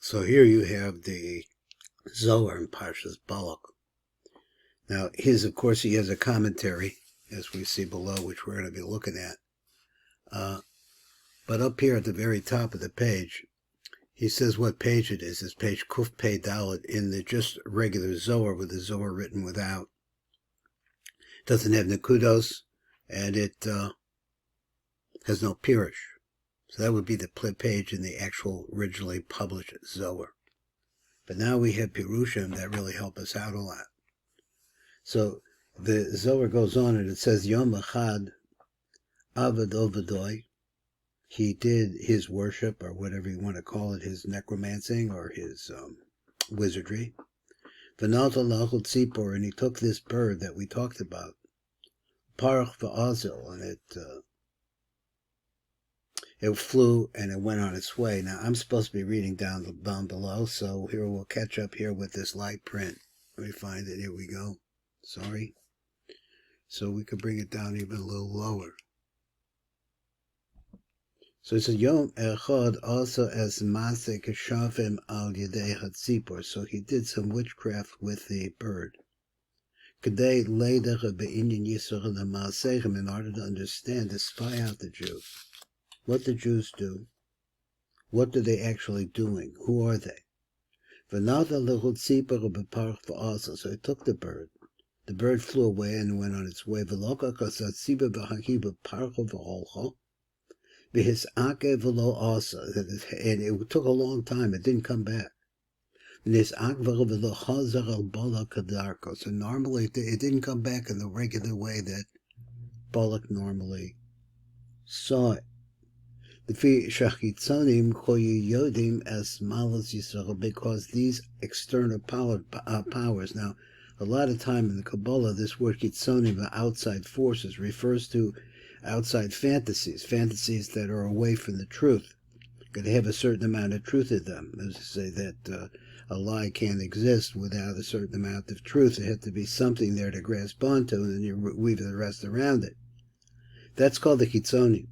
So here you have the Zohar in Parshas Balak. Now, of course, he has a commentary, as we see below, which we're going to be looking at. But up here at the very top of the page, he says what page it is. It's page Kuf Pei Dalet in the just regular Zohar with the Zohar written without. It doesn't have Nekudos, and it has no Pirush. So that would be the page in the actual originally published Zohar. But now we have Pirushim that really help us out a lot. So the Zohar goes on and it says, Yom Echad Avad Ovadoy. He did his worship, or whatever you want to call it, his necromancing or his wizardry. V'nalta lachul tzipor, and he took this bird that we talked about, Parach v'azil, and it flew and it went on its way. Now, I'm supposed to be reading down below, so here we'll catch up here with this light print. Let me find it. Here we go. Sorry. So we could bring it down even a little lower. So it says, Yom Echad also as Masek Shafim al Yedei Hatzipor. So he did some witchcraft with the bird. Kedei Leidecha Be'inyan Yisrael Masechem, in order to understand, to spy out the Jews. What the Jews do. What are they actually doing? Who are they? So he took the bird. The bird flew away and went on its way. And it took a long time. It didn't come back. So normally it didn't come back in the regular way that Balak normally saw it. Because these external powers. Now, a lot of time in the Kabbalah, this word kitzonim, outside forces, refers to outside fantasies that are away from the truth. They have a certain amount of truth in them. As to say that a lie can't exist without a certain amount of truth. There has to be something there to grasp onto, and then you weave the rest around it. That's called the kitzonim.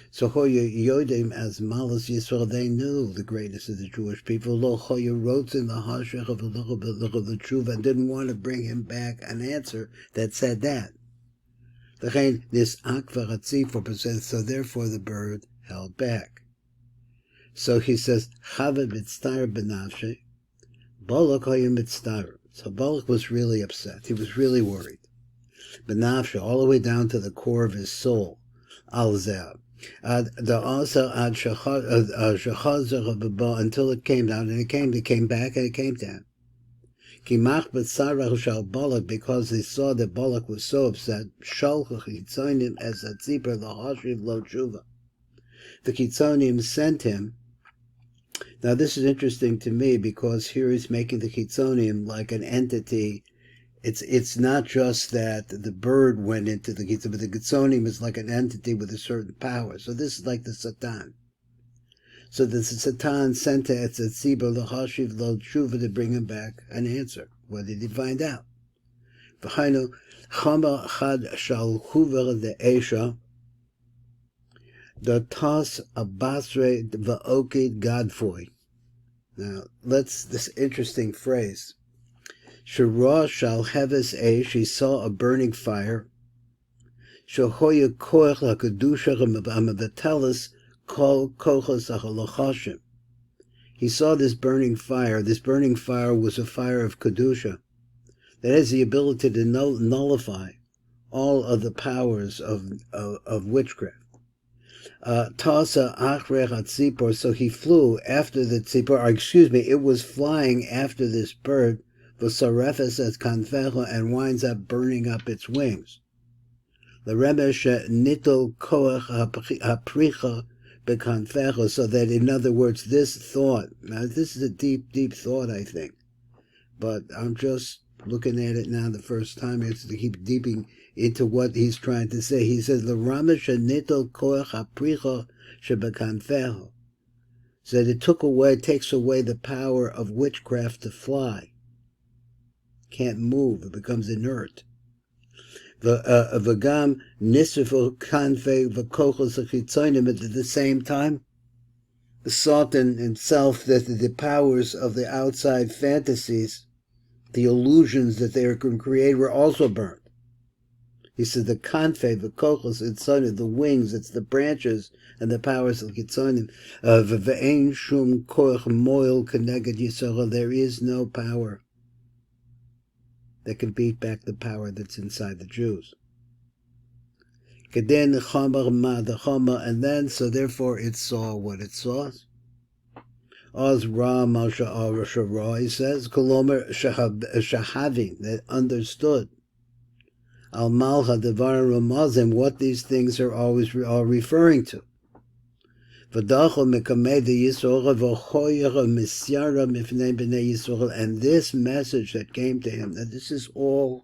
So Hoya Yodim as Malas Yisrael, they knew the greatness of the Jewish people. Lo Hoya wrote in the Hashech of the Tshuva and didn't want to bring him back an answer that said that. So therefore the bird held back. So he says, Chavad mitztar benafshe, Balak Hoya mitztar. So Balak was really upset. He was really worried. Benafshe, all the way down to the core of his soul. Al-Zab. Until it came down, and it came back, and it came down. Because they saw that Balak was so upset, the Kitzonim sent him. Now this is interesting to me, because here he's making the Kitzonim like an entity. It's not just that the bird went into the Kitzonim, but the Kitzonim is like an entity with a certain power. So this is like the Satan. So the Satan sent to Etzibar l'chashiv lo tshuva to bring him back an answer. What did he find out? V'hainu chama chad shal huver the esha the tas abasre v'okid gadfoy. Now this interesting phrase. Shara shal heves eish, he saw a burning fire. Shahoya koach hakadusha amavatelis kol kochos halochashim. He saw this burning fire. This burning fire was a fire of kedusha that has the ability to nullify all of the powers of witchcraft. Tasa achrech atzipor, so he flew after the tzipor. Or excuse me, it was flying after this bird. V'sarefes as kanfecha, and winds up burning up its wings. The remesh nitol koach hapricha bekanfecha, so that in other words, this thought. Now this is a deep, deep thought, I think, but I'm just looking at it now the first time. It's to keep deeping into what he's trying to say. He says the remesh nitol koach hapricha shebekanfecha, so that it takes away the power of witchcraft to fly. Can't move, it becomes inert. V'gam nisrfu kanfe v'kochos achitzonim, at the same time, sought in himself that the powers of the outside fantasies, the illusions that they can create, were also burnt. He said the kanfe, the kochos, itzonim, the wings, it's the branches and the powers of kitzonim. V've'ein shum koch moil keneged Yisrael. There is no power that can beat back the power that's inside the Jews. Keden chomer ma, the chomer, and then, so therefore it saw what it saw. Oz ra masha ra, he says, kolomer shahavin, that understood. Al malcha devar ramazim, what these things are always referring to. V'dachol mekamei de Yisrael v'choyer misyara mifnei b'nei Yisrael, and this message that came to him, that this is all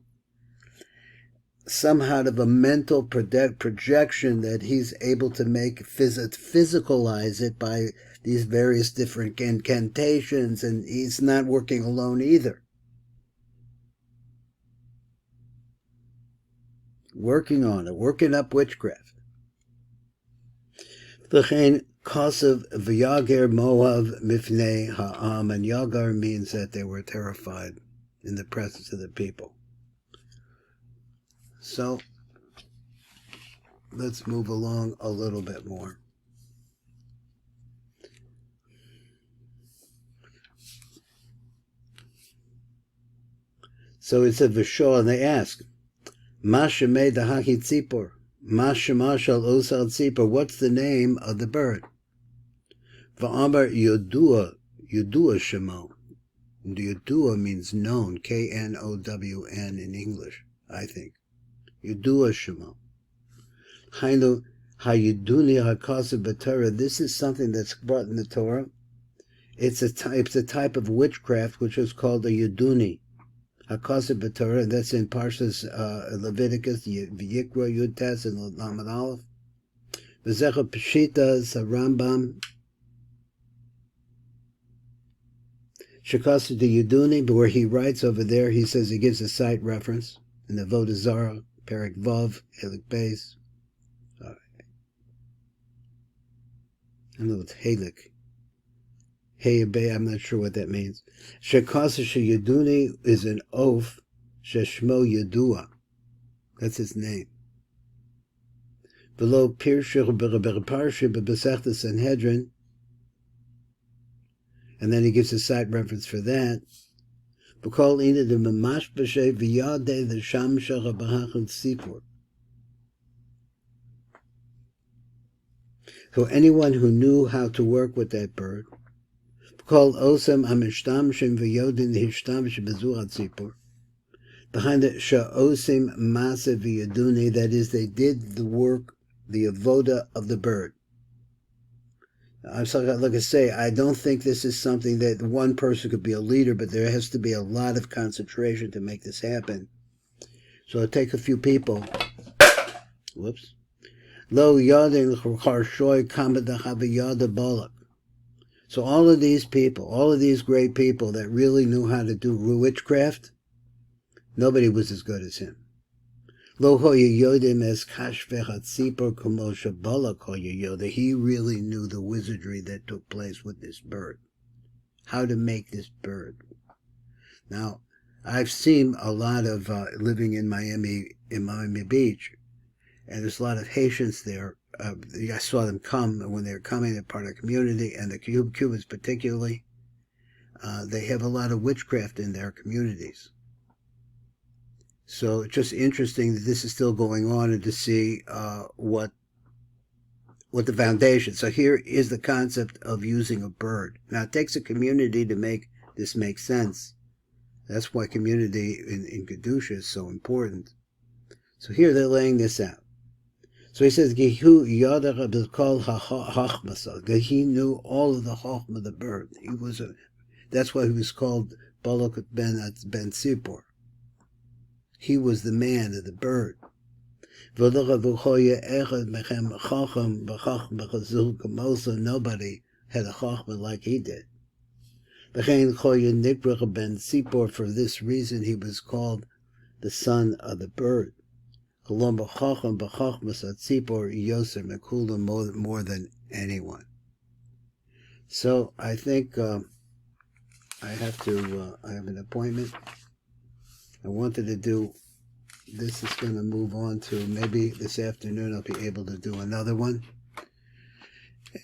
somehow of a mental projection that he's able to make, physicalize it by these various different incantations, and he's not working alone either. Working on it, working up witchcraft. V'chein kasav v'yager moav mifnei ha'am, and yagar means that they were terrified in the presence of the people. So, let's move along a little bit more. So it said V'shol, and they asked, Ma shemei dahaki tzipor, Ma shema shal osal tzipor, what's the name of the bird? V'amar Yodua shemo. Yodua means known, K-N-O-W-N in English, I think. Yodua shemo. Hainu hayiduni hakasa b'Torah. This is something that's brought in the Torah. It's a type of witchcraft which is called a yuduni. Hakasa b'Torah, and that's in Parshas Leviticus, V'yikra, Yud Tes, and Lamed Aleph. V'zecha Peshitas, Rambam. Shekasa de Yuduni, but where he writes over there, he says he gives a site reference in the Avodah Zarah, Perek Vav, Helik Beis. I know it's Helik. Heyabay, I'm not sure what that means. Shekasa Yuduni is an oath, Sheshmo Yadua. That's his name. Below Pirush Parshah B'Masechta Sanhedrin, and then he gives a site reference for that. B'kol ina de mamash b'shei v'yadei the sham shara b'hachon tzipor. So anyone who knew how to work with that bird, called Osam Amishtamshim V'Yodin Hishtamshim Bezuhat Tzipor. Behind it, Sha'osim Masa V'Yaduni, that is, they did the work, the avoda of the bird. Like I say, I don't think this is something that one person could be a leader, but there has to be a lot of concentration to make this happen. So I'll take a few people. Whoops. Lo Yadin Charshoy Kamadacha V'Yada Balak. So all of these people, all of these great people that really knew how to do witchcraft, nobody was as good as him. Lo hoyodim es kashvechat tzipor komosha balak hoyoda. He really knew the wizardry that took place with this bird. How to make this bird. Now, I've seen a lot of living in Miami Beach, and there's a lot of Haitians there. I saw them come, and when they were coming, they're part of the community, and the Cubans particularly, they have a lot of witchcraft in their communities. So it's just interesting that this is still going on, and to see what the foundation. So here is the concept of using a bird. Now it takes a community to make this make sense. That's why community in Kedusha is so important. So here they're laying this out. So he says, Gehu Yadach B'Kol HaChachmasa. He knew all of the Chachma of the bird. That's why he was called Balak ben Tzipor. He was the man of the bird. Nobody had a Chachma like he did. For this reason he was called the son of the bird. More than anyone. So I think I have to, I have an appointment. I wanted to do, this is going to move on to maybe this afternoon I'll be able to do another one.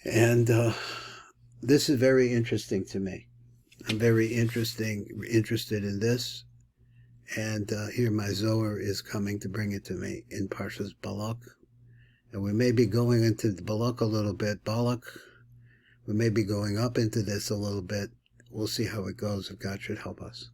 And this is very interesting to me. I'm very interested in this. And here my Zohar is coming to bring it to me in Parshas Balak. And we may be going into Balak a little bit. Balak, we may be going up into this a little bit. We'll see how it goes if God should help us.